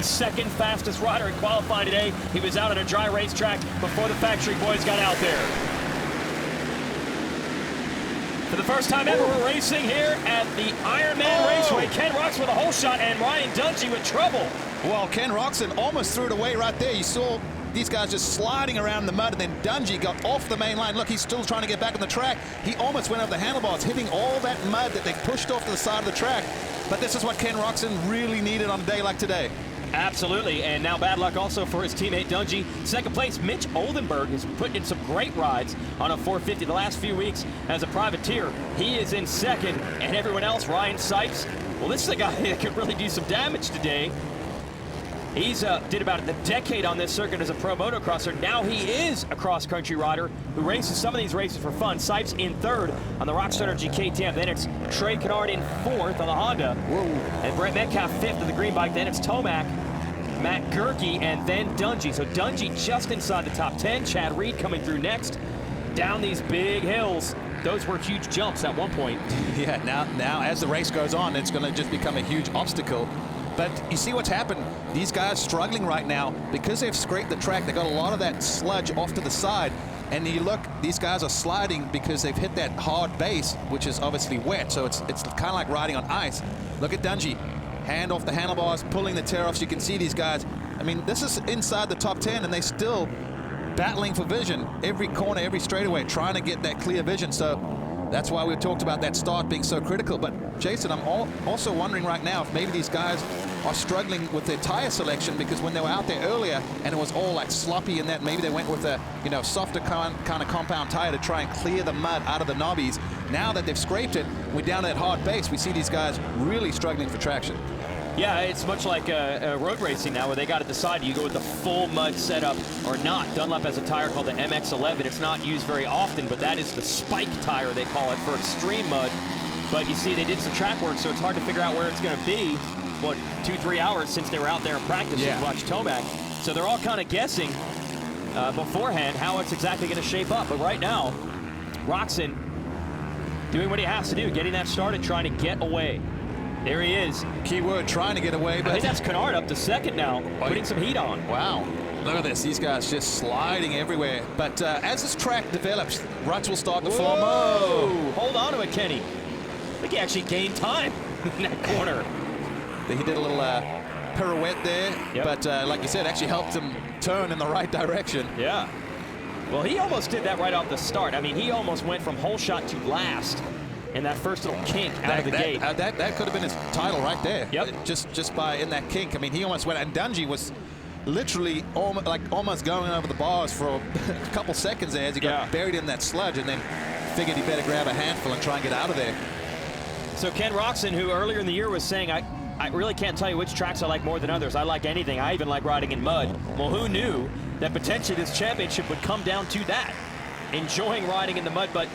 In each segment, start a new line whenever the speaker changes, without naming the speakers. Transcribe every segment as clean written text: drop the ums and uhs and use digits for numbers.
second fastest rider in qualifying today. He was out on a dry racetrack before the factory boys got out there. For the first time ever, we're racing here at the Ironman Raceway. Ken Roczen with a hole shot and Ryan Dungey with trouble.
Well, Ken Roczen almost threw it away right there. You saw these guys just sliding around in the mud, and then Dungey got off the main line. Look, he's still trying to get back on the track. He almost went over the handlebars, hitting all that mud that they pushed off to the side of the track. But this is what Ken Roczen really needed on a day like today.
Absolutely, and now bad luck also for his teammate Dungey. Second place, Mitch Oldenburg is putting in some great rides on a 450 the last few weeks as a privateer. He is in second, and everyone else, Ryan Sipes, well, this is a guy that could really do some damage today. He's did about a decade on this circuit as a pro motocrosser. Now he is a cross-country rider who races some of these races for fun. Sipes in third on the Roczen KTM. Then it's Trey Canard in fourth on the Honda.
Whoa.
And Brett Metcalf fifth on the green bike. Then it's Tomac, Matt Gerke, and then Dungey. So Dungey just inside the top 10. Chad Reed coming through next. Down these big hills. Those were huge jumps at one point.
Yeah, now as the race goes on, it's going to just become a huge obstacle. But you see what's happened. These guys struggling right now because they've scraped the track. They got a lot of that sludge off to the side. And you look, these guys are sliding because they've hit that hard base, which is obviously wet. So it's kind of like riding on ice. Look at Dungey. Hand off the handlebars, pulling the tear off. So you can see these guys. I mean, this is inside the top 10, and they still battling for vision. Every corner, every straightaway, trying to get that clear vision. So that's why we talked about that start being so critical. But Jason, I'm also wondering right now if maybe these guys are struggling with their tire selection, because when they were out there earlier and it was all like sloppy and that, maybe they went with a softer kind of compound tire to try and clear the mud out of the knobbies. Now that they've scraped it, we're down at hard base. We see these guys really struggling for traction.
Yeah, it's much like road racing now, where they got to decide, do you go with the full mud setup or not? Dunlop has a tire called the MX11. It's not used very often, but that is the spike tire, they call it, for extreme mud. But you see, they did some track work, so it's hard to figure out where it's going to be. What, 2-3 hours since they were out there practicing to watch Tomac. So they're all kind of guessing beforehand how it's exactly going to shape up. But right now, Roczen doing what he has to do, getting that started, trying to get away. There he is.
Keyword, trying to get away. But
I think that's Canard up to second now, putting some heat on.
Wow. Look at this. These guys just sliding everywhere. But as this track develops, ruts will start to form.
Oh! Hold on to it, Kenny. I think he actually gained time in that corner.
He did a little pirouette there, but like you said, actually helped him turn in the right direction.
Yeah. Well, he almost did that right off the start. I mean, he almost went from hole shot to last in that first little kink out of the gate.
That could have been his title right there.
Yep.
Just by in that kink. I mean, he almost went, and Dungey was literally almost going over the bars for a couple seconds there as he got buried in that sludge, and then figured he better grab a handful and try and get out of there.
So Ken Roczen, who earlier in the year was saying, I really can't tell you which tracks I like more than others. I like anything. I even like riding in mud. Well, who knew that potentially this championship would come down to that? Enjoying riding in the mud, but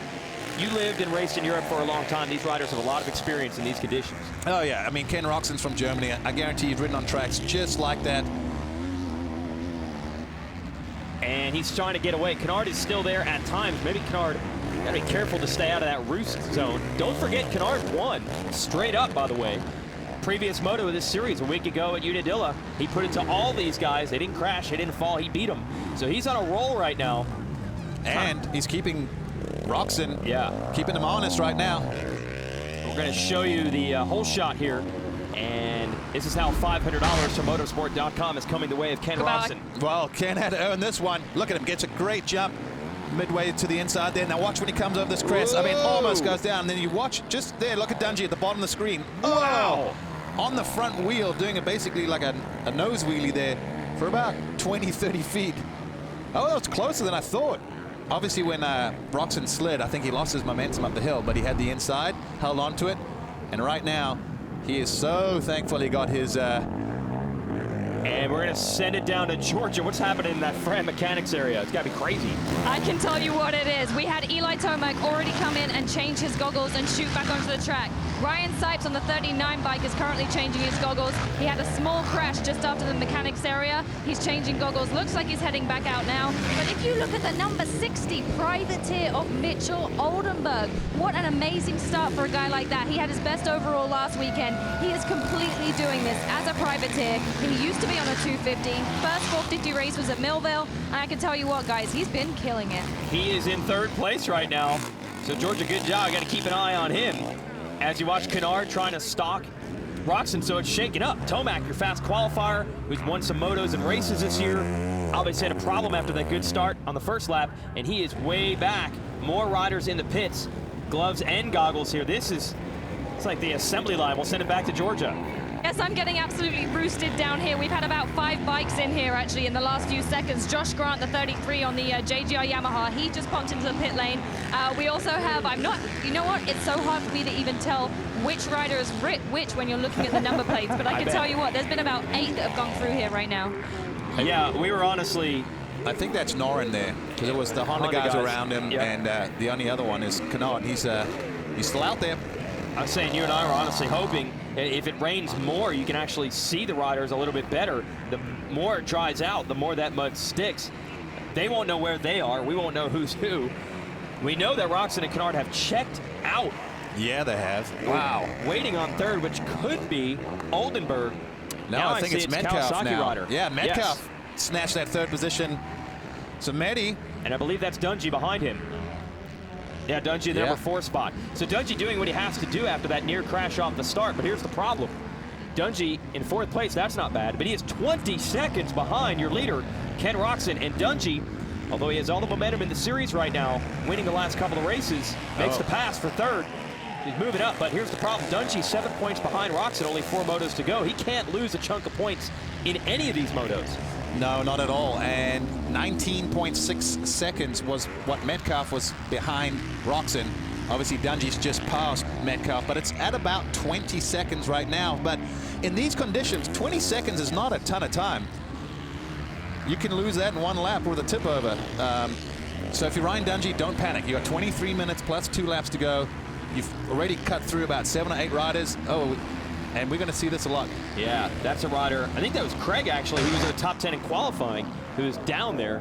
you lived and raced in Europe for a long time. These riders have a lot of experience in these conditions. Oh, yeah.
I mean, Ken Roczen's from Germany. I guarantee you've ridden on tracks just like that.
And he's trying to get away. Canard is still there at times. Maybe Canard got to be careful to stay out of that roost zone. Don't forget, Canard won straight up, by the way. Previous moto of this series a week ago at Unadilla. He put it to all these guys. They didn't crash. They didn't fall. He beat them. So he's on a roll right now.
And he's keeping Roczen, keeping him honest right now.
We're going to show you the whole shot here. And this is how $500 from motorsport.com is coming the way of Ken Roczen.
Well, Ken had to earn this one. Look at him, gets a great jump midway to the inside there. Now watch when he comes over this crest. I mean, almost goes down. And then you watch just there, look at Dungey at the bottom of the screen.
Wow.
On the front wheel, doing it basically like a nose wheelie there for about 20, 30 feet. Oh, that was closer than I thought. Obviously, when Roczen slid, I think he lost his momentum up the hill, but he had the inside, held on to it. And right now, he is so thankful he got his...
and And we're going to send it down to Georgia. What's happening in that Fran Mechanics area? It's got to be crazy.
I can tell you what it is. We had Eli Tomac already come in and change his goggles and shoot back onto the track. Ryan Sipes on the 39 bike is currently changing his goggles. He had a small crash just after the mechanics area. He's changing goggles. Looks like he's heading back out now. But if you look at the number 60 privateer of Mitchell Oldenburg, what an amazing start for a guy like that. He had his best overall last weekend. He is completely doing this as a privateer. He used to be on a 250. First 450 race was at Millville. And I can tell you what, guys, he's been killing it.
He is in third place right now. So Georgia, good job. Got to keep an eye on him. As you watch Canard trying to stalk Roczen, so it's shaking up. Tomac, your fast qualifier, who's won some motos and races this year, obviously had a problem after that good start on the first lap, and he is way back. More riders in the pits, gloves and goggles here. It's like the assembly line. We'll send it back to Georgia.
Yes, I'm getting absolutely roosted down here. We've had about 5 bikes in here, actually, in the last few seconds. Josh Grant, the 33 on the JGR Yamaha, he just pumped into the pit lane. We also have, you know what? It's so hard for me to even tell which rider is which when you're looking at the number plates, but I can tell you what, there's been about 8 that have gone through here right now.
Yeah, we were honestly...
I think that's Norin there, because it was the Honda guys around him,
yep.
And the only other one is Canard. He's still out there.
I was saying, you and I were honestly hoping if it rains more, you can actually see the riders a little bit better. The more it dries out, the more that mud sticks. They won't know where they are. We won't know who's who. We know that Roczen and Canard have checked out.
Yeah, they have.
Wow. Waiting on third, which could be Oldenburg.
Now I think it's Metcalf
Kawasaki
now.
rider.
Yeah, Metcalf snatched that third position. So Medi.
And I believe that's Dungey behind him. Yeah, Dungey in the number 4 spot. So Dungey doing what he has to do after that near crash off the start, but here's the problem. Dungey in 4th place, that's not bad, but he is 20 seconds behind your leader, Ken Roczen. And Dungey, although he has all the momentum in the series right now, winning the last couple of races, makes the pass for third. He's moving up, but here's the problem. Dungey 7 points behind Roczen, only 4 motos to go. He can't lose a chunk of points in any of these motos.
No, not at all. And 19.6 seconds was what Metcalf was behind Roczen. Obviously, Dungey's just passed Metcalf, but it's at about 20 seconds right now. But in these conditions, 20 seconds is not a ton of time. You can lose that in 1 lap with a tip over. So if you're Ryan Dungey, don't panic. You got 23 minutes plus 2 laps to go. You've already cut through about 7 or 8 riders. And we're going to see this a lot.
Yeah, that's a rider. I think that was Craig, actually. He was in the top 10 in qualifying, who was down there.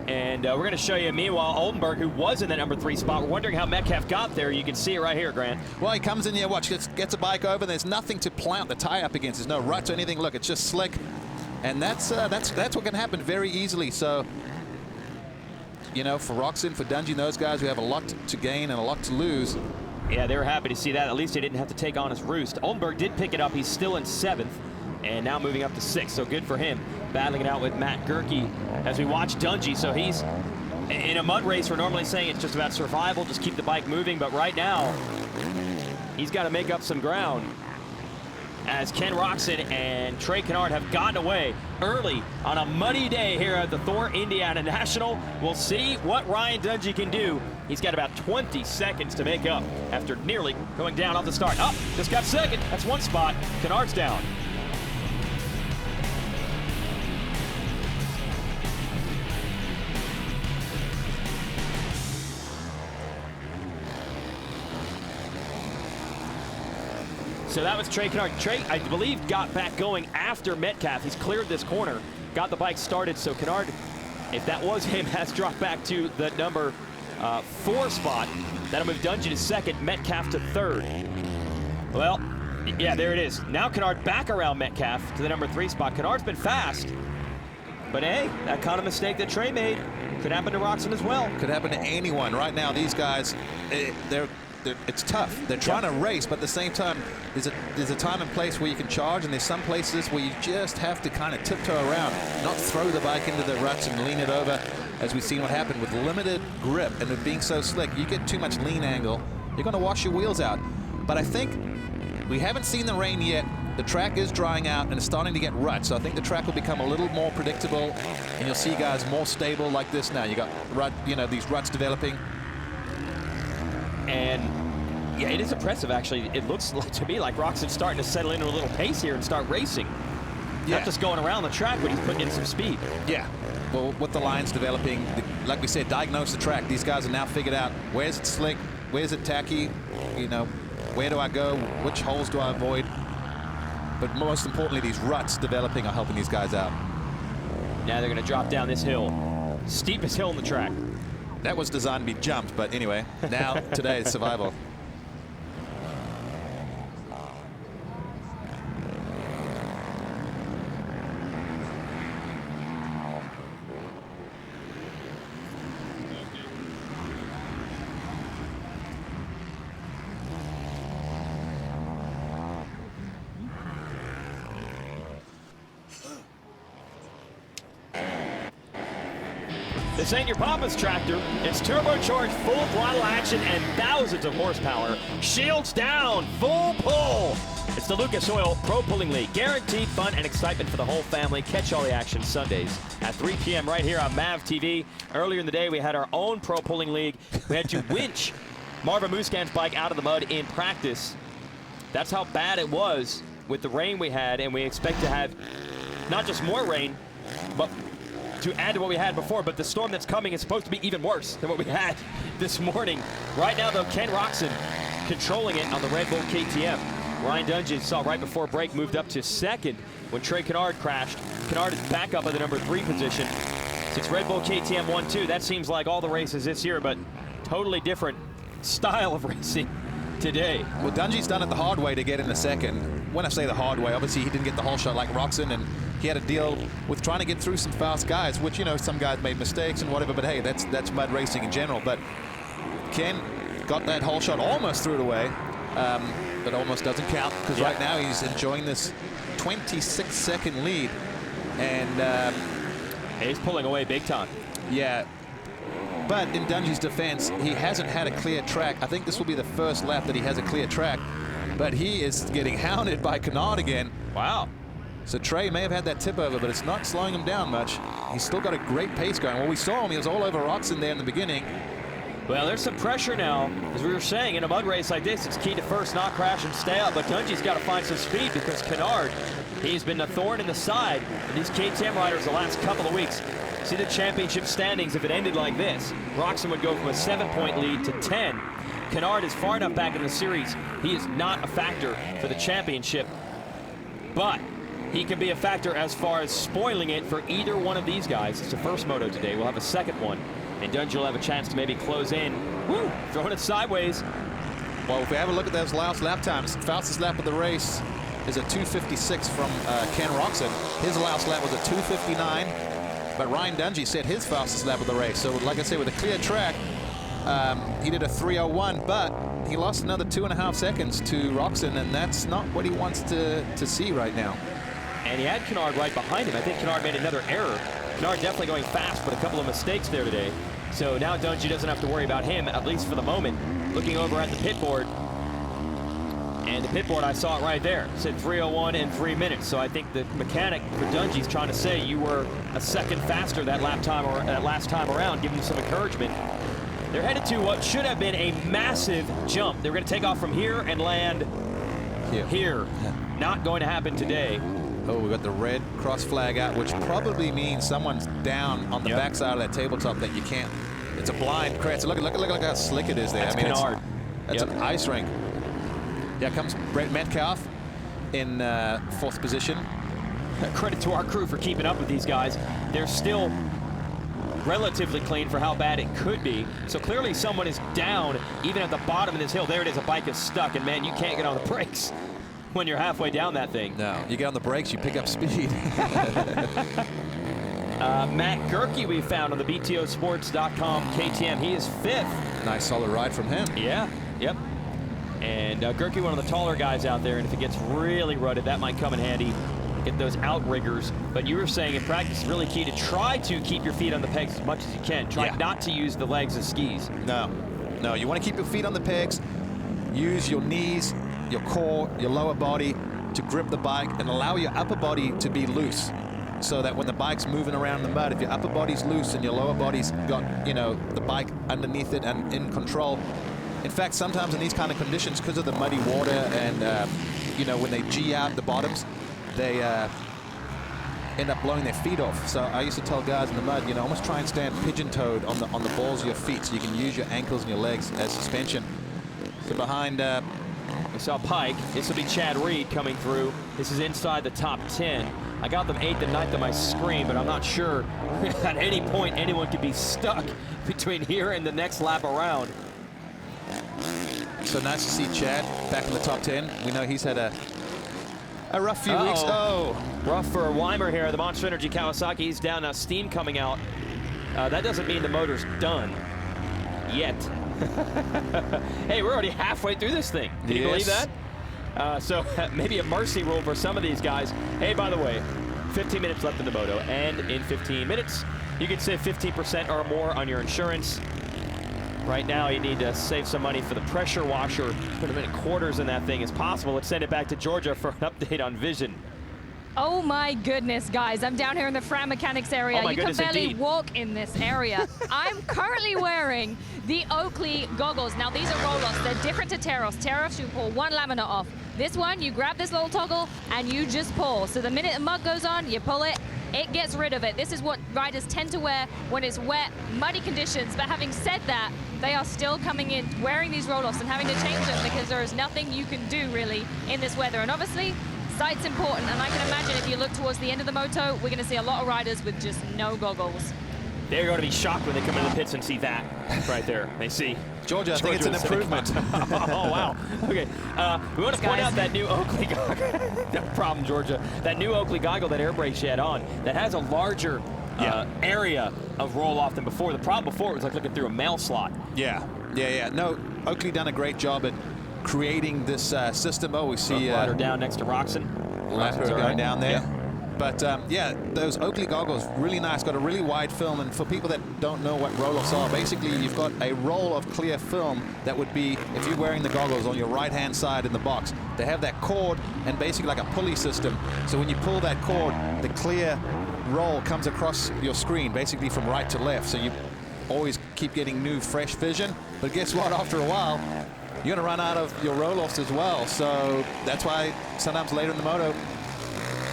And we're going to show you, meanwhile, Oldenburg, who was in that number 3 spot. We're wondering how Metcalf got there. You can see it right here, Grant.
Well, he comes in here, watch, gets a bike over. There's nothing to plant the tire up against. There's no ruts or anything. Look, it's just slick. And that's what can happen very easily. So, you know, for Roczen, for Dungey, those guys who have a lot to gain and a lot to lose.
Yeah, they were happy to see that. At least he didn't have to take on his roost. Oldenburg did pick it up. He's still in 7th and now moving up to 6th. So good for him. Battling it out with Matt Gerke as we watch Dungey. So he's in a mud race. We're normally saying it's just about survival. Just keep the bike moving. But right now, he's got to make up some ground as Ken Roczen and Trey Canard have gotten away early on a muddy day here at the Thor Indiana National. We'll see what Ryan Dungey can do. He's got about 20 seconds to make up after nearly going down off the start. Oh, just got second. That's 1 spot. Canard's down. So that was Trey Canard. Trey, I believe, got back going after Metcalf. He's cleared this corner, got the bike started. So Canard, if that was him, has dropped back to the number 4 spot. That'll move Dungey to 2nd, Metcalf to 3rd. Well, yeah, there it is. Now Canard back around Metcalf to the number 3 spot. Canard's been fast, but hey, that kind of mistake that Trey made could happen to Roczen as well.
Could happen to anyone. Right now, these guys, it's tough. They're trying to race, but at the same time, there's a time and place where you can charge, and there's some places where you just have to kind of tiptoe around, not throw the bike into the ruts and lean it over, as we've seen what happened with limited grip and it being so slick. You get too much lean angle, you're going to wash your wheels out. But I think we haven't seen the rain yet. The track is drying out and it's starting to get ruts. So I think the track will become a little more predictable, and you'll see guys more stable like this now. You got these ruts developing.
And yeah, it is impressive, actually. It looks to me like Roczen's starting to settle into a little pace here and start racing. Not just going around the track, but he's putting in some speed.
Yeah. Well, with the lines developing, like we said, diagnose the track. These guys have now figured out where's it slick, where's it tacky, you know, where do I go, which holes do I avoid. But most importantly, these ruts developing are helping these guys out.
Now they're going to drop down this hill. Steepest hill in the track.
That was designed to be jumped, but anyway, now today is survival.
This ain't your papa's tractor. It's turbocharged, full throttle action, and thousands of horsepower. Shields down, full pull. It's the Lucas Oil Pro Pulling League. Guaranteed fun and excitement for the whole family. Catch all the action Sundays at 3 p.m. right here on MAV TV. Earlier in the day, we had our own Pro Pulling League. We had to winch Marvin Musquin's bike out of the mud in practice. That's how bad it was with the rain we had, and we expect to have not just more rain, but to add to what we had before, but the storm that's coming is supposed to be even worse than what we had this morning. Right now, though, Ken Roczen controlling it on the Red Bull KTM. Ryan Dungey saw right before break, moved up to second when Trey Canard crashed. Canard is back up at the number 3 position. Since Red Bull KTM 1-2, that seems like all the races this year, but totally different style of racing today.
Well, Dungey's done it the hard way to get in the second. When I say the hard way, obviously he didn't get the whole shot like Roczen, and he had to deal with trying to get through some fast guys, which, you know, some guys made mistakes and whatever, but hey, that's mud racing in general. But Ken got that whole shot, almost threw it away, but almost doesn't count, because right now he's enjoying this 26-second lead, and
he's pulling away big time.
Yeah. But in Dungey's defense, he hasn't had a clear track. I think this will be the first lap that he has a clear track, but he is getting hounded by Canard again.
Wow.
So Trey may have had that tip over, but it's not slowing him down much. He's still got a great pace going. Well, we saw him. He was all over Roczen there in the beginning.
Well, there's some pressure now. As we were saying, in a mud race like this, it's key to first not crash and stay up. But Dungey's got to find some speed, because Canard, he's been a thorn in the side of these KTM riders the last couple of weeks. See the championship standings, if it ended like this, Roczen would go from a 7-point lead to 10. Canard is far enough back in the series. He is not a factor for the championship, but he can be a factor as far as spoiling it for either one of these guys. It's the first moto today. We'll have a second one, and Dungey will have a chance to maybe close in. Woo! Throwing it sideways.
Well, if we have a look at those last lap times, fastest lap of the race is a 2:56 from Ken Roczen. His last lap was a 2:59, but Ryan Dungey set his fastest lap of the race. So, like I said, with a clear track, he did a 3:01, but he lost another 2.5 seconds to Roczen, and that's not what he wants to see right now.
And he had Canard right behind him. I think Canard made another error. Canard definitely going fast, but a couple of mistakes there today. So now Dungey doesn't have to worry about him, at least for the moment. Looking over at the pit board, and the pit board, I saw it right there. It said 3:01 in 3 minutes. So I think the mechanic for Dungey's trying to say you were a second faster that last time around, giving you some encouragement. They're headed to what should have been a massive jump. They're going to take off from here and land here. Not going to happen today.
Oh, we got the red cross flag out, which probably means someone's down on the backside of that tabletop that you can't. It's a blind crash. Look how slick it is there.
That's
I mean,
Canard.
That's an ice rink. Yeah, comes Brett Metcalf in 4th position.
Credit to our crew for keeping up with these guys. They're still relatively clean for how bad it could be. So clearly someone is down even at the bottom of this hill. There it is, a bike is stuck, and man, you can't get on the brakes when you're halfway down that thing.
No, you get on the brakes, you pick up speed.
Matt Gerke we found on the BTOsports.com KTM. He is 5th.
Nice solid ride from him.
Yeah, yep. And Gerke, one of the taller guys out there, and if it gets really rutted, that might come in handy. Get those outriggers. But you were saying in practice, it's really key to try to keep your feet on the pegs as much as you can. Try not to use the legs as skis.
No, you want to keep your feet on the pegs. Use your knees, your core, your lower body to grip the bike, and allow your upper body to be loose, so that when the bike's moving around the mud, if your upper body's loose and your lower body's got, you know, the bike underneath it and in control. In fact, sometimes in these kind of conditions, because of the muddy water and, you know, when they G out the bottoms, they end up blowing their feet off. So I used to tell guys in the mud, you know, almost try and stand pigeon-toed on the balls of your feet so you can use your ankles and your legs as suspension. So behind...
we saw Pike. This will be Chad Reed coming through. This is inside the top 10. I got them 8th and 9th on my screen, but I'm not sure at any point anyone could be stuck between here and the next lap around.
So nice to see Chad back in the top 10. We know he's had a rough few weeks. Oh,
rough for Weimer here. The Monster Energy Kawasaki, he's down now. Steam coming out. That doesn't mean the motor's done yet. Hey, we're already halfway through this thing. Can you believe that? So maybe a mercy rule for some of these guys. Hey, by the way, 15 minutes left in the Moto, and in 15 minutes, you can save 15% or more on your insurance. Right now, you need to save some money for the pressure washer. Put as many quarters in that thing as possible. Let's send it back to Georgia for an update on Vision.
Oh my goodness, guys. I'm down here in the Fram Mechanics area.
Oh my
you
goodness,
can barely
indeed.
walk in this area. I'm currently wearing the Oakley goggles. Now, these are roll-offs. They're different to tear-offs. Tear-offs, you pull one laminate off. This one, you grab this little toggle and you just pull. So the minute the mud goes on, you pull it, it gets rid of it. This is what riders tend to wear when it's wet, muddy conditions. But having said that, they are still coming in wearing these roll-offs and having to change them because there is nothing you can do really in this weather. And obviously, sight's important. And I can imagine if you look towards the end of the Moto, we're going to see a lot of riders with just no goggles.
They're going to be shocked when they come into the pits and see that right there. They see
Georgia, I think it's an improvement.
Oh, wow. Okay. We want to point out that new Oakley goggle. No problem, Georgia. That new Oakley goggle that Air Brake had on that has a larger area of roll-off than before. The problem before was like looking through a mail slot.
Yeah. No, Oakley done a great job at creating this system. Oh, we see...
Rider down next to Roczen.
Roczen's going down there.
Yeah.
But yeah, those Oakley goggles, really nice. Got a really wide film. And for people that don't know what roll-offs are, basically you've got a roll of clear film that would be, if you're wearing the goggles, on your right-hand side in the box. They have that cord and basically like a pulley system. So when you pull that cord, the clear roll comes across your screen, basically from right to left. So you always keep getting new, fresh vision. But guess what? After a while, you're going to run out of your roll-offs as well. So that's why sometimes later in the Moto,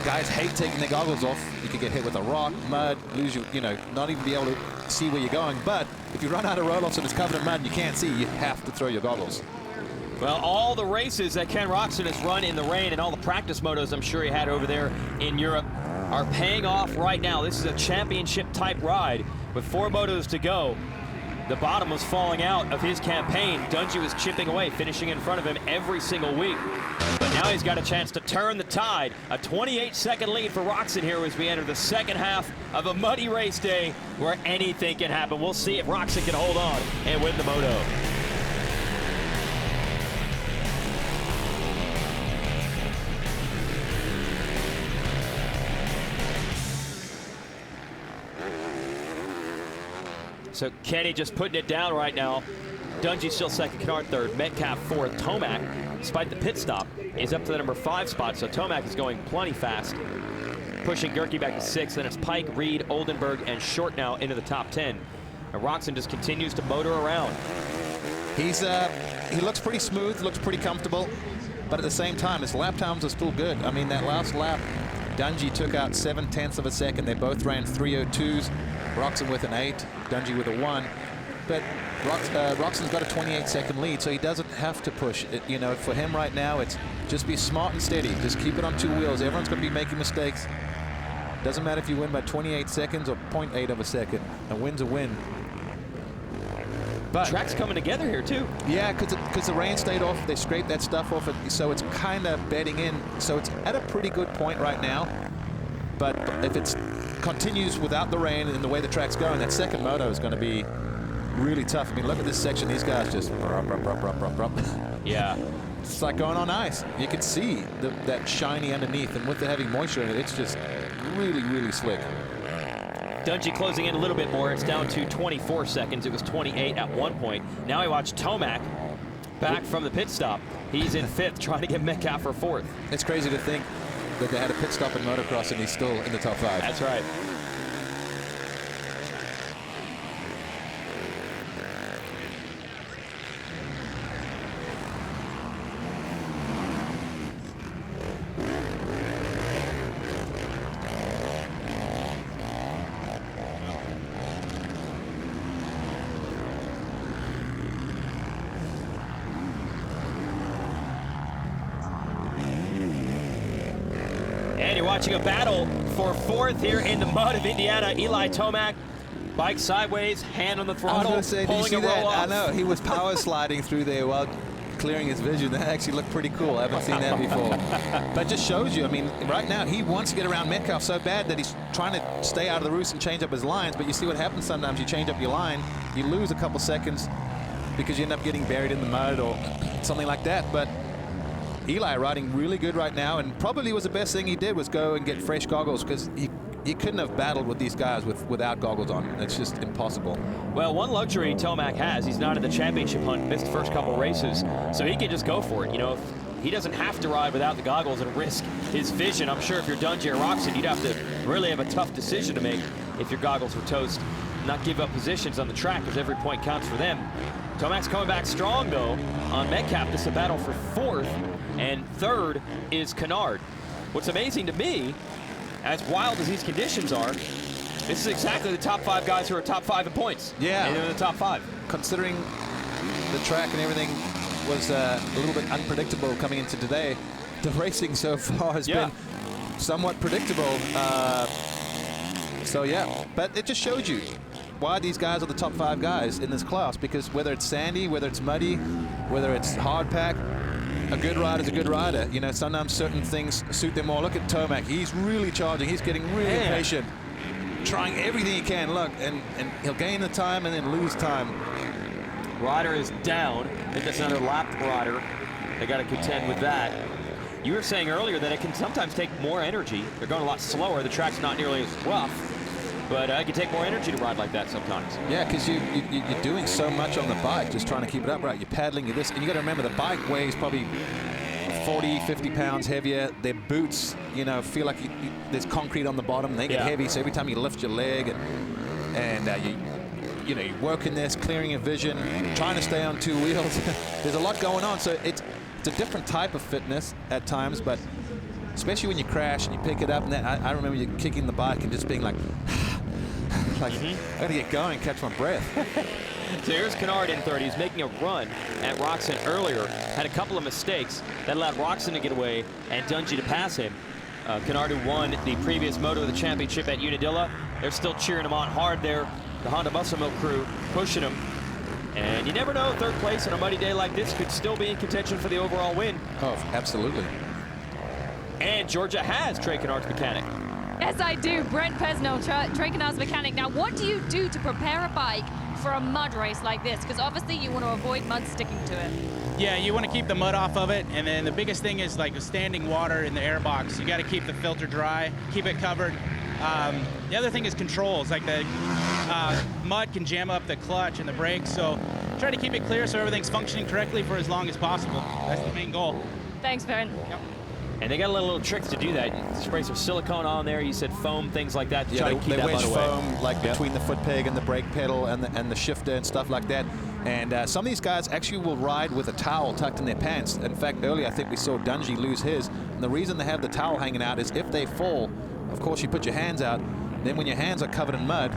guys hate taking their goggles off. You could get hit with a rock, mud, lose your, not even be able to see where you're going. But if you run out of roll-offs and it's covered in mud and you can't see, you have to throw your goggles.
Well, all the races that Ken Roczen has run in the rain and all the practice motos I'm sure he had over there in Europe are paying off right now. This is a championship-type ride with 4 motos to go. The bottom was falling out of his campaign. Dungey was chipping away, finishing in front of him every single week. But now he's got a chance to turn the tide. A 28-second lead for Roczen here as we enter the second half of a muddy race day where anything can happen. We'll see if Roczen can hold on and win the Moto. So Kenny just putting it down right now. Dungey still second, Canard third, Metcalf fourth. Tomac, despite the pit stop, is up to the number 5 spot. So Tomac is going plenty fast, pushing Gerke back to 6th. Then it's Pike, Reed, Oldenburg, and Short now into the top 10. And Roczen just continues to motor around.
He looks pretty smooth, looks pretty comfortable, but at the same time, his lap times are still good. I mean, that last lap, Dungey took out 7/10 of a second. They both ran 3:02s. Roczen with an 8, Dungey with a 1. But Roczen's got a 28-second lead, so he doesn't have to push. For him right now, it's just be smart and steady. Just keep it on 2 wheels. Everyone's going to be making mistakes. Doesn't matter if you win by 28 seconds or 0.8 of a second. A win's a win. But
Track's coming together here, too.
Yeah, because the rain stayed off. They scraped that stuff off, so it's kind of bedding in. So it's at a pretty good point right now. But if it continues without the rain and the way the track's going, that second moto is going to be really tough. I mean, look at this section. These guys just...
Yeah.
It's like going on ice. You can see that shiny underneath, and with the heavy moisture in it, it's just really, really slick.
Dungey closing in a little bit more. It's down to 24 seconds. It was 28 at one point. Now I watch Tomac back from the pit stop. He's in 5th, trying to get Metcalf for 4th.
It's crazy to think that they had a pit stop in motocross and he's still in the top 5.
That's right. watching a battle for fourth here in the mud of Indiana. Eli Tomac, bike sideways, hand on the throttle,
I was going to say, did you see that? I know, he was power sliding through there while clearing his vision. That actually looked pretty cool. I haven't seen that before. But it just shows you, I mean, right now he wants to get around Metcalf so bad that he's trying to stay out of the roost and change up his lines. But you see what happens sometimes. You change up your line, you lose a couple seconds because you end up getting buried in the mud or something like that. But Eli riding really good right now, and probably was the best thing he did was go and get fresh goggles, because he couldn't have battled with these guys without goggles on. It's just impossible.
Well, one luxury Tomac has, he's not in the championship hunt, missed the first couple races, so he can just go for it. You know, if he doesn't have to ride without the goggles and risk his vision. I'm sure if you're Dungey or Roczen, you'd have to really have a tough decision to make if your goggles were toast. Not give up positions on the track, because every point counts for them. Tomac's coming back strong, though, on Metcalf. This is a battle for fourth, and third is Canard. What's amazing to me, as wild as these conditions are, this is exactly the top 5 guys who are top 5 in points. Yeah. And they're in the top 5.
Considering the track and everything was a little bit unpredictable coming into today, the racing so far has been somewhat predictable. So yeah, but it just showed you why these guys are the top 5 guys in this class, because whether it's sandy, whether it's muddy, whether it's hard pack, a good rider's a good rider. You know, sometimes certain things suit them more. Look at Tomac. He's really charging. He's getting really patient, trying everything he can. Look, and he'll gain the time and then lose time.
Rider is down. I think that's another lapped rider. They got to contend with that. You were saying earlier that it can sometimes take more energy. They're going a lot slower. The track's not nearly as rough. But it can take more energy to ride like that sometimes.
Yeah, because you're doing so much on the bike, just trying to keep it upright. You're paddling, you're this, and you got to remember the bike weighs probably 40, 50 pounds heavier. Their boots, you know, feel like there's concrete on the bottom. They get heavy, so every time you lift your leg and you know, you're working this, clearing your vision, trying to stay on 2 wheels. There's a lot going on, so it's a different type of fitness at times, but especially when you crash and you pick it up, and then I remember you kicking the bike and just being like, I gotta get going, catch my breath.
So here's Canard in third. He's making a run at Roczen earlier. Had a couple of mistakes that allowed Roczen to get away and Dungey to pass him. Canard, who won the previous Moto of the championship at Unadilla, they're still cheering him on hard there. The Honda Muscle Milk crew pushing him. And you never know, third place on a muddy day like this could still be in contention for the overall win.
Oh, absolutely.
And Georgia has Trey Canard's mechanic.
Yes, I do. Brent Pesnell, Trey Canard's mechanic. Now, what do you do to prepare a bike for a mud race like this? Because obviously you want to avoid mud sticking to it.
Yeah, you want to keep the mud off of it, and then the biggest thing is like the standing water in the air box. You got to keep the filter dry, keep it covered. The other thing is controls, like the mud can jam up the clutch and the brakes, so try to keep it clear so everything's functioning correctly for as long as possible. That's the main goal.
Thanks, Brent.
Yep.
And they got a little tricks to do that. Spray some silicone on there. You said foam, things like that to try to keep that
wedge
mud away.
foam like between the foot peg and the brake pedal and the shifter and stuff like that. And some of these guys actually will ride with a towel tucked in their pants. In fact, earlier I think we saw Dungey lose his. And the reason they have the towel hanging out is if they fall, of course you put your hands out. Then when your hands are covered in mud,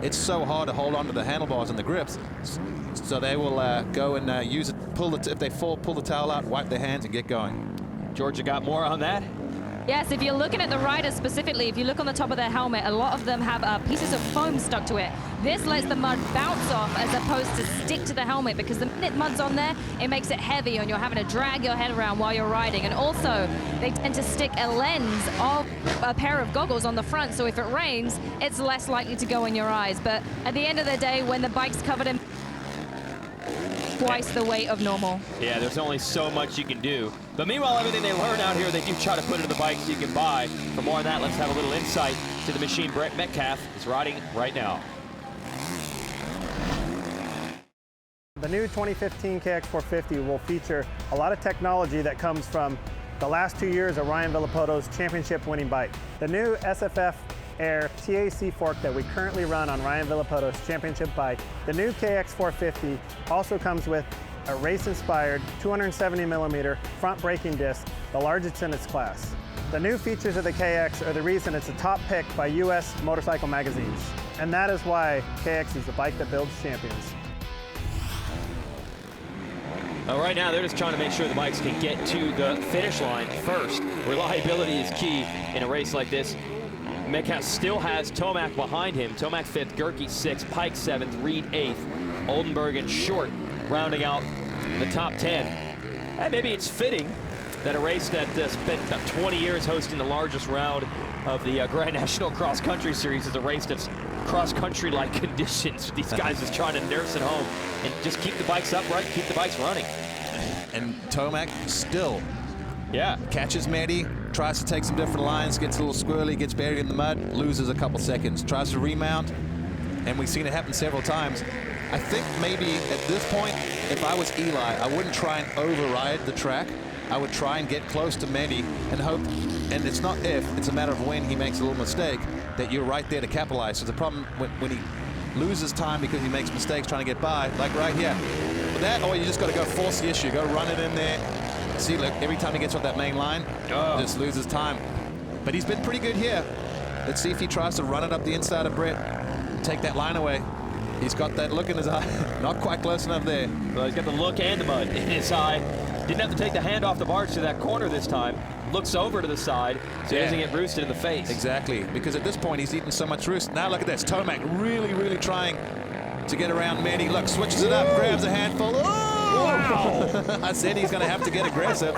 it's so hard to hold onto the handlebars and the grips. So they will go and use it, if they fall, pull the towel out, wipe their hands and get going.
Georgia got more on that?
Yes, if you're looking at the riders specifically, if you look on the top of their helmet, a lot of them have pieces of foam stuck to it. This lets the mud bounce off as opposed to stick to the helmet, because the minute mud's on there, it makes it heavy and you're having to drag your head around while you're riding. And also, they tend to stick a lens of a pair of goggles on the front, so if it rains, it's less likely to go in your eyes. But at the end of the day, when the bike's covered in twice the weight of normal.
Yeah, there's only so much you can do. But meanwhile, everything they learn out here, they do try to put into the bikes you can buy. For more on that, let's have a little insight to the machine Brent Metcalf is riding right now.
The new 2015 KX450 will feature a lot of technology that comes from the last 2 years of Ryan Villopoto's championship-winning bike. The new SFF Air TAC fork that we currently run on Ryan Villopoto's championship bike. The new KX450 also comes with a race-inspired 270mm front braking disc, the largest in its class. The new features of the KX are the reason it's a top pick by US motorcycle magazines. And that is why KX is the bike that builds champions.
Right now, they're just trying to make sure the bikes can get to the finish line first. Reliability is key in a race like this. Metcalf still has Tomac behind him. Tomac 5th, Gerke 6th, Pike 7th, Reed 8th, Oldenburg and Short rounding out the top 10. And maybe it's fitting that a race that spent about 20 years hosting the largest round of the Grand National Cross Country Series is a race that's cross-country-like conditions. These guys just trying to nurse it home and just keep the bikes upright, keep the bikes running.
And Tomac still catches Medi, tries to take some different lines, gets a little squirrely, gets buried in the mud, loses a couple seconds, tries to remount, and we've seen it happen several times. I think maybe at this point, if I was Eli, I wouldn't try and override the track. I would try and get close to Medi and hope, and it's not if, it's a matter of when he makes a little mistake, that you're right there to capitalize. So the problem when he loses time because he makes mistakes trying to get by, like right here. That, or you just got to go force the issue, go run it in there. See, look, every time he gets off that main line, just loses time. But he's been pretty good here. Let's see if he tries to run it up the inside of Brett, take that line away. He's got that look in his eye. Not quite close enough there.
Well, he's got the look and the mud in his eye. Didn't have to take the hand off the barge to that corner this time. Looks over to the side, so he doesn't get roosted in the face.
Exactly, because at this point he's eaten so much roost. Now look at this, Tomac really, really trying to get around Medi. Look, switches it up, grabs a handful. Oh! Wow. I said he's going to have to get aggressive.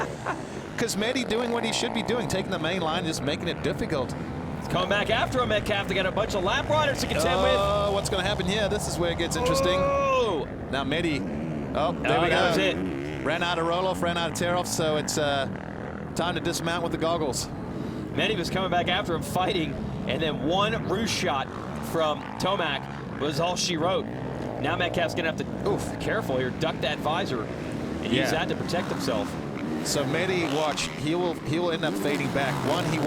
Because Medi doing what he should be doing, taking the main line, just making it difficult.
He's coming back after him, Metcalf. They got a bunch of lap riders to contend with.
Oh, what's going to happen here? This is where it gets interesting.
Oh.
Now Medi, there we go.
That was it.
Ran out of roll-off, ran out of tear-off, so it's time to dismount with the goggles.
Medi was coming back after him, fighting, and then one roost shot from Tomac was all she wrote. Now Metcalf's gonna have to, be careful here, duck that visor, and use that to protect himself.
So Medi, watch, he will end up fading back. One, he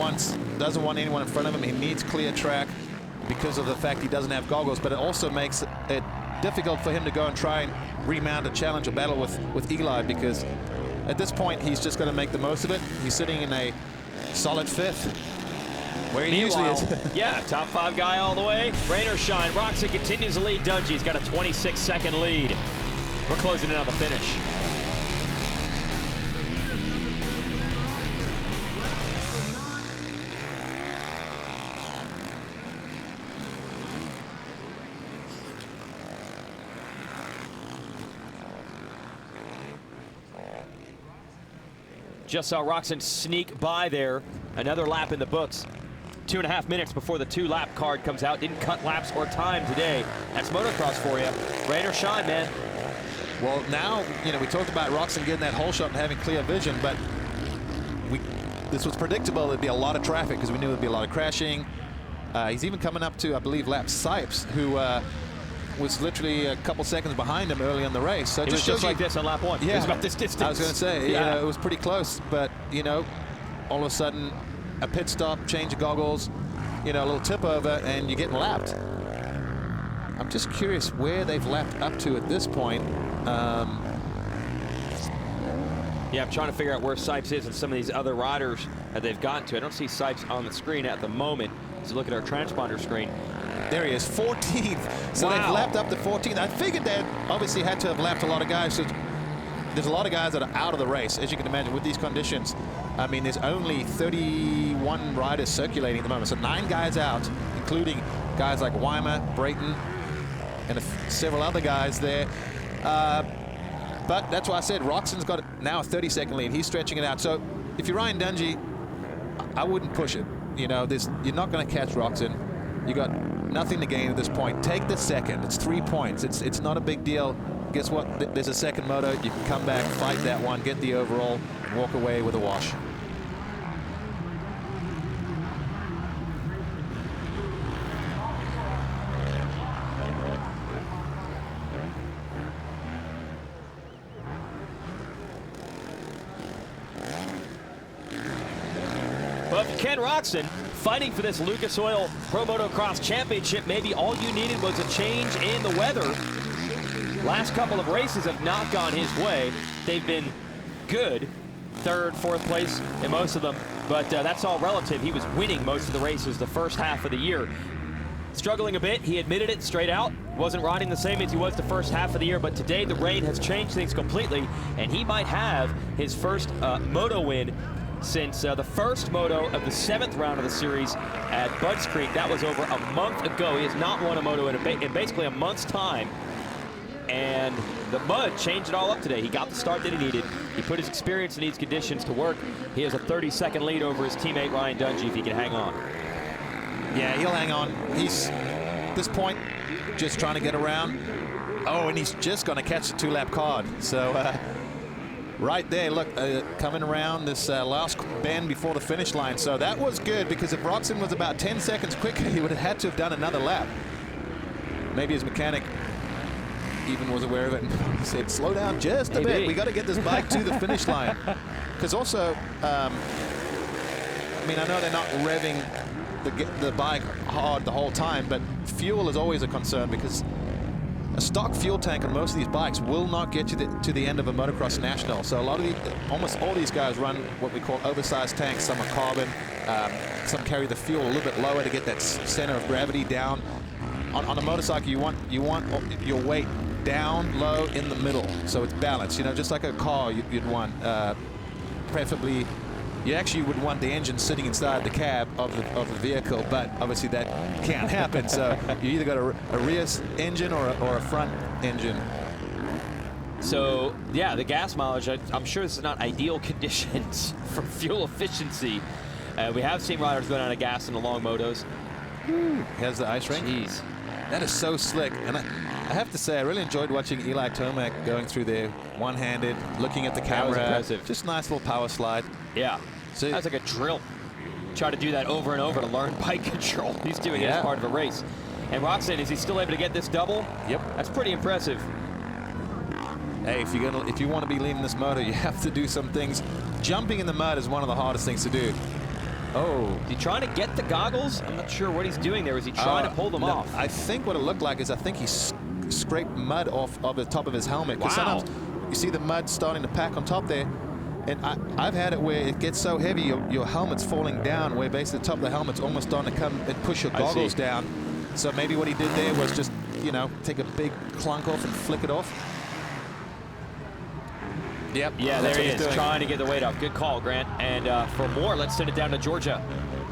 doesn't want anyone in front of him. He needs clear track because of the fact he doesn't have goggles, but it also makes it difficult for him to go and try and remount a challenge, a battle with Eli, because at this point he's just going to make the most of it. He's sitting in a solid 5th, where he usually is.
Top 5 guy all the way. Rain or shine, Roczen continues to lead. Dungey's got a 26-second lead. We're closing in on the finish. Just saw Roczen sneak by there. Another lap in the books. 2.5 minutes before the 2-lap card comes out. Didn't cut laps or time today. That's motocross for you. Rain or shine, man.
Well, now, we talked about Roczen getting that hole shot and having clear vision, but this was predictable. There'd be a lot of traffic because we knew there'd be a lot of crashing. He's even coming up to, I believe, Lap Sipes, who was literally a couple seconds behind him early in the race. So
it was just like this on lap 1.
Yeah,
it was about this distance.
I was going to say, it was pretty close, but all of a sudden, a pit stop, change of goggles, a little tip over, and you're getting lapped. I'm just curious where they've lapped up to at this point.
I'm trying to figure out where Sipes is and some of these other riders that they've gotten to. I don't see Sipes on the screen at the moment. As you look at our transponder screen.
There he is, 14th. So they've lapped up to 14th. I figured they obviously had to have lapped a lot of guys. So there's a lot of guys that are out of the race, as you can imagine, with these conditions. I mean, there's only 31 riders circulating at the moment. So 9 guys out, including guys like Weimer, Brayton, and several other guys there. But that's why I said Roczen's got now a 30-second lead. He's stretching it out. So if you're Ryan Dungey, I wouldn't push it. You're not going to catch Roczen. You got nothing to gain at this point. Take the second. It's 3 points. It's not a big deal. Guess what? There's a second moto. You can come back, fight that one, get the overall, and walk away with a wash.
But Ken Roczen fighting for this Lucas Oil Pro Motocross Championship. Maybe all you needed was a change in the weather. Last couple of races have not gone his way. They've been good, 3rd, 4th place in most of them, but that's all relative. He was winning most of the races the first half of the year. struggling a bit. He admitted it straight out. Wasn't riding the same as he was the first half of the year, but today the rain has changed things completely, and he might have his first moto win since the first moto of the 7th round of the series at Budds Creek. That was over a month ago. He has not won a moto in basically a month's time, and the mud changed it all up today. He got the start that he needed. He put his experience in these conditions to work. He has a 30-second lead over his teammate Ryan Dungey if he can hang on.
Yeah, he'll hang on. He's, at this point, just trying to get around. Oh, and he's just going to catch the 2-lap card. So right there, look, coming around this last bend before the finish line. So that was good, because if Roczen was about 10 seconds quicker, he would have had to have done another lap. Maybe his mechanic even was aware of it and said, slow down just a bit. We got to get this bike to the finish line. Because also, I mean, I know they're not revving the bike hard the whole time, but fuel is always a concern, because a stock fuel tank on most of these bikes will not get you to the end of a motocross national. So a lot of almost all these guys run what we call oversized tanks. Some are carbon, some carry the fuel a little bit lower to get that center of gravity down. On a motorcycle, you want your weight down low in the middle, so it's balanced. You know, just like a car, you'd want preferably. You actually would want the engine sitting inside the cab of the vehicle, but obviously that can't happen. So you either got a rear engine or a front engine.
So yeah, the gas mileage, I'm sure this is not ideal conditions for fuel efficiency. We have seen riders go down to gas in the long motos.
Has the ice rink.
Jeez.
That is so slick. And I have to say, I really enjoyed watching Eli Tomac going through there one-handed, looking at the camera.
That was impressive.
Just nice little power slide.
Yeah.
So
that's like a drill. Try to do that over and over to learn bike control. He's doing it as part of a race. And Roczen, is he still able to get this double?
Yep.
That's pretty impressive.
Hey, if you want to be leading this moto, you have to do some things. Jumping in the mud is one of the hardest things to do. Oh.
Is he trying to get the goggles? I'm not sure what he's doing there. Is he trying to pull them off?
I think what it looked like is I think he scraped mud off of the top of his helmet. Because sometimes you see the mud starting to pack on top there. And I've had it where it gets so heavy, your helmet's falling down, where basically the top of the helmet's almost starting to come and push your goggles down. So maybe what he did there was just, you know, take a big clunk off and flick it off. Yep.
Yeah, there he is, trying to get the weight up. Good call, Grant. And for more, let's send it down to Georgia.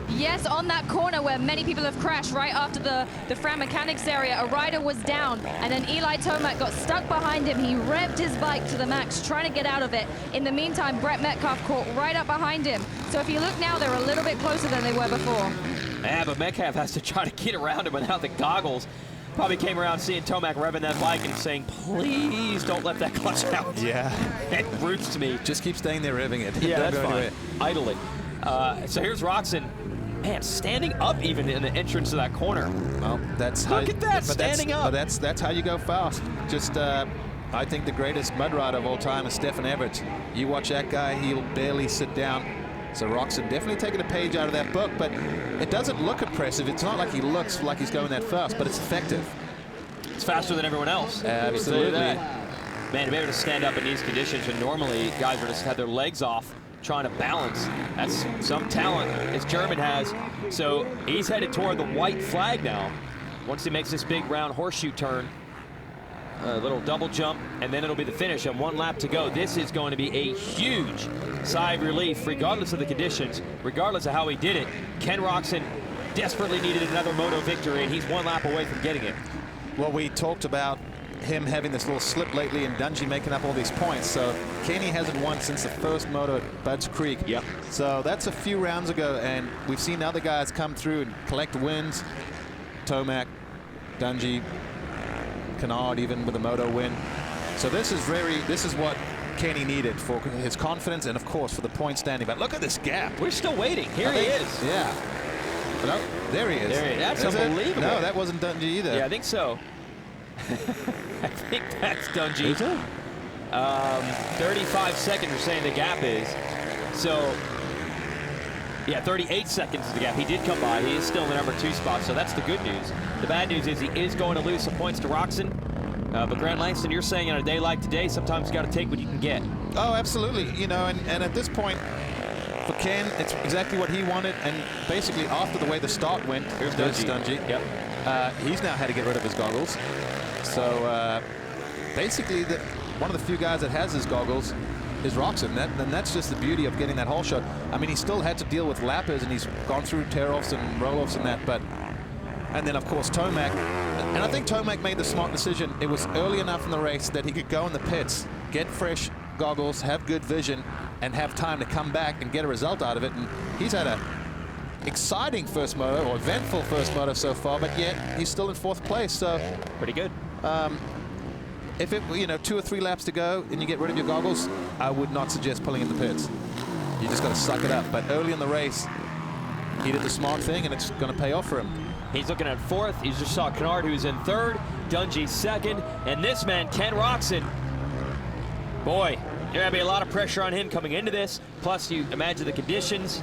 Yes, on that corner where many people have crashed right after the Fran Mechanics area, a rider was down, and then Eli Tomac got stuck behind him. He revved his bike to the max, trying to get out of it. In the meantime, Brett Metcalf caught right up behind him. So if you look now, they're a little bit closer than they were before.
Yeah, but Metcalf has to try to get around him without the goggles. Probably came around seeing Tomac revving that bike and saying, please don't let that clutch out.
Yeah.
It roots me.
Just keep staying there revving it.
Yeah, that's fine. Idly. So here's Roczen. Man, standing up even in the entrance of that corner.
Well, that's how.
Look at that, standing up.
But that's how you go fast. Just, I think the greatest mud rider of all time is Stefan Everts. You watch that guy, he'll barely sit down. So Roczen definitely taking a page out of that book, but it doesn't look impressive. It's not like he looks like he's going that fast, but it's effective.
It's faster than everyone else.
Absolutely.
Man, to be able to stand up in these conditions, and normally guys would just have their legs off trying to balance. That's some talent this German has. So he's headed toward the white flag now. Once he makes this big round horseshoe turn, a little double jump, and then it'll be the finish and 1 lap to go. This is going to be a huge sigh of relief, regardless of the conditions, regardless of how he did it. Ken Roczen desperately needed another moto victory, and he's 1 lap away from getting it.
Well, we talked about him having this little slip lately and Dungey making up all these points. So Kenny hasn't won since the first moto at Budds Creek.
Yep.
So that's a few rounds ago, and we've seen other guys come through and collect wins. Tomac, Dungey, Canard even with a moto win. So this is what Kenny needed for his confidence and of course for the point standing. But look at this gap.
We're still waiting. Here he is.
Yeah. But oh, there he is.
There he is. That's unbelievable.
No, that wasn't Dungey either.
Yeah, I think so. I think that's Dungey. 35 seconds are saying the gap is. So, yeah, 38 seconds is the gap. He did come by. He is still in the number 2 spot, so that's the good news. The bad news is he is going to lose some points to Roczen. But Grant Langston, you're saying on a day like today, sometimes you got to take what you can get.
Oh, absolutely. You know, and at this point, For Ken, it's exactly what he wanted, and basically after the way the start went,
Here's
Dungey.
Yep.
He's now had to get rid of his goggles. So basically, one of the few guys that has his goggles is Roczen, and that's just the beauty of getting that hole shot. I mean, he still had to deal with lappers, and he's gone through tear-offs and roll-offs and that, and then, of course, Tomac. And I think Tomac made the smart decision. It was early enough in the race that he could go in the pits, get fresh goggles, have good vision, and have time to come back and get a result out of it. And he's had a exciting first moto, or eventful first moto so far, but yet he's still in 4th place. So
Pretty good.
if it, 2 or 3 laps to go and you get rid of your goggles, I would not suggest pulling in the pits. You just got to suck it up. But early in the race, he did the smart thing, and it's going to pay off for him.
He's looking at 4th. You just saw Canard, who's in 3rd. Dungey 2nd. And this man, Ken Roczen. Boy, there's going to be a lot of pressure on him coming into this. Plus, you imagine the conditions.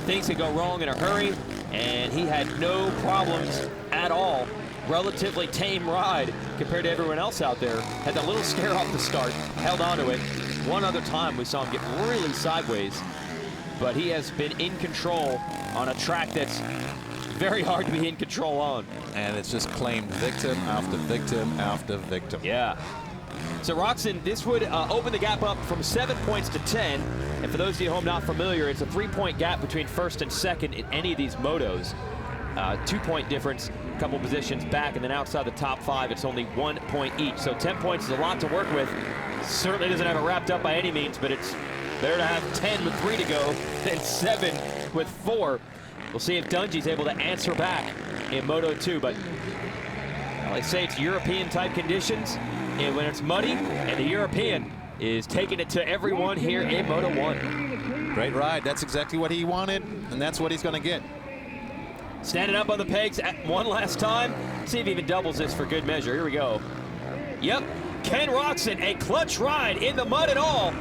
Things could go wrong in a hurry. And he had no problems at all. Relatively tame ride compared to everyone else out there. Had that little scare off the start. Held on to it. One other time we saw him get really sideways. But he has been in control on a track that's very hard to be in control on.
And it's just claimed victim after victim after victim.
Yeah. So Roczen, this would open the gap up from 7 points to 10. And for those of you at home not familiar, it's a 3-point gap between 1st and 2nd in any of these motos. 2-point difference, a couple positions back, and then outside the top 5, it's only 1 point each. So 10 points is a lot to work with. Certainly doesn't have it wrapped up by any means, but it's better to have 10 with 3 to go than 7 with 4. We'll see if Dungey's able to answer back in Moto 2, but I say it's European-type conditions, and when it's muddy, and the European is taking it to everyone here in Moto 1.
Great ride. That's exactly what he wanted, and that's what he's going to get.
Standing up on the pegs one last time. See if he even doubles this for good measure. Here we go. Yep, Ken Roczen, a clutch ride in the mud and all,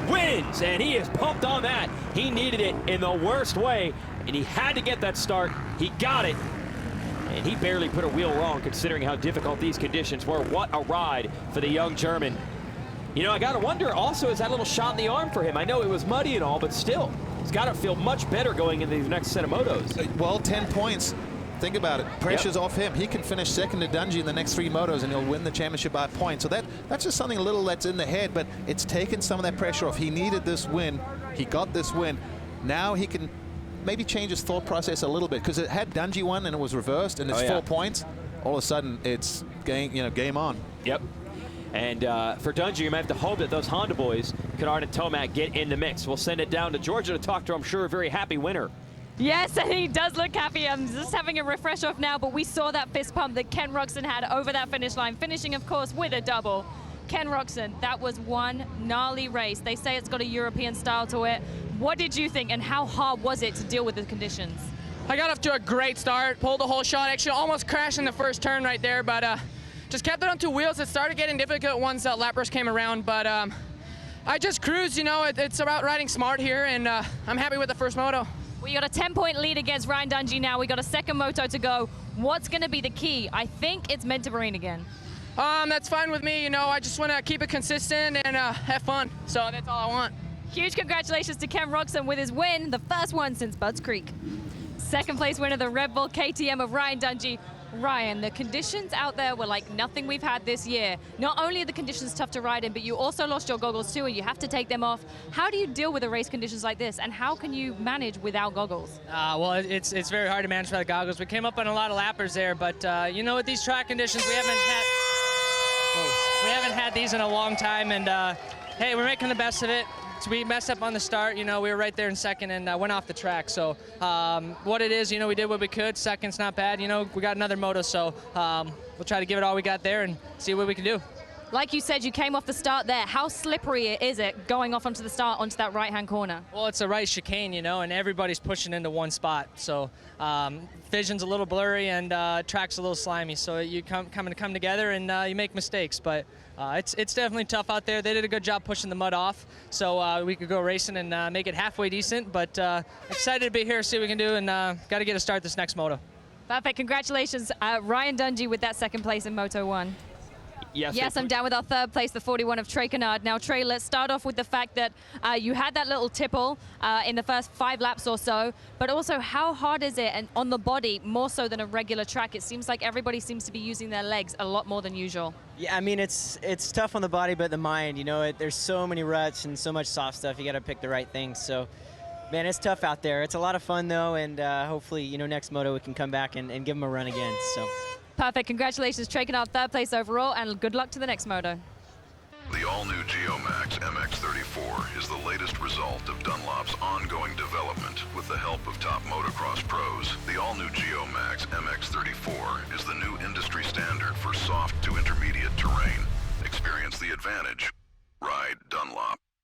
wins, and he is pumped on that. He needed it in the worst way, and he had to get that start. He got it, and he barely put a wheel wrong considering how difficult these conditions were. What a ride for the young German. I got to wonder also, is that a little shot in the arm for him? I know it was muddy and all, but still, he's got to feel much better going into the next set of motos.
Well, 10 points. Think about it. Pressure's off him. He can finish 2nd to Dungey in the next 3 motos, and he'll win the championship by a point. So that's just something a little that's in the head, but it's taken some of that pressure off. He needed this win. He got this win. Now he can maybe change his thought process a little bit, because it had Dungey won and it was reversed, and it's 4 points. All of a sudden, it's game on.
Yep. And for Dungey, you might have to hope that those Honda boys, Canard and Tomac, get in the mix. We'll send it down to Georgia to talk to, I'm sure, a very happy winner.
Yes, and he does look happy. I'm just having a refresh off now, but we saw that fist pump that Ken Roczen had over that finish line, finishing, of course, with a double. Ken Roczen, that was one gnarly race. They say it's got a European style to it. What did you think, and how hard was it to deal with the conditions?
I got off to a great start, pulled the whole shot, actually almost crashed in the first turn right there, but just kept it on 2 wheels. It started getting difficult once lappers came around, but I just cruised. It's about riding smart here, and I'm happy with the first moto.
We got a 10-point lead against Ryan Dungey now. We got a 2nd moto to go. What's going to be the key? I think it's meant to marine again.
That's fine with me. I just want to keep it consistent and have fun. So that's all I want.
Huge congratulations to Ken Roczen with his win, the first one since Budds Creek. 2nd place winner, the Red Bull KTM of Ryan Dungey. Ryan, the conditions out there were like nothing we've had this year. Not only are the conditions tough to ride in, but you also lost your goggles too, and you have to take them off. How do you deal with the race conditions like this, and how can you manage without goggles?
Well, it's very hard to manage without goggles. We came up on a lot of lappers there, but with these track conditions, we haven't had these in a long time, and hey, we're making the best of it. So we messed up on the start. We were right there in 2nd and went off the track. So what it is, we did what we could. 2nd's not bad. We got another moto, so we'll try to give it all we got there and see what we can do.
Like you said, you came off the start there. How slippery is it going off onto the start, onto that right-hand corner?
Well, it's a right chicane, and everybody's pushing into one spot. So vision's a little blurry and track's a little slimy. So you come together and you make mistakes. But it's definitely tough out there. They did a good job pushing the mud off, so we could go racing and make it halfway decent. But excited to be here, see what we can do, and got to get a start this next moto.
Perfect. Congratulations, Ryan Dungey, with that 2nd place in Moto 1. Yes, I'm down with our third place, the 41 of Trey Canard. Now, Trey, let's start off with the fact that you had that little tipple in the first 5 laps or so, but also how hard is it and on the body more so than a regular track? It seems like everybody seems to be using their legs a lot more than usual.
Yeah, I mean, it's tough on the body, but the mind, you know, there's so many ruts and so much soft stuff. You got to pick the right things. So, man, it's tough out there. It's a lot of fun, though, and hopefully, you know, next Moto we can come back and give them a run again. So.
Perfect. Congratulations, Trey Canard, third place overall, and good luck to the next Moto.
The all-new Geomax MX34 is the latest result of Dunlop's ongoing development with the help of top motocross pros. The all-new Geomax MX34 is the new industry standard for soft to intermediate terrain. Experience the advantage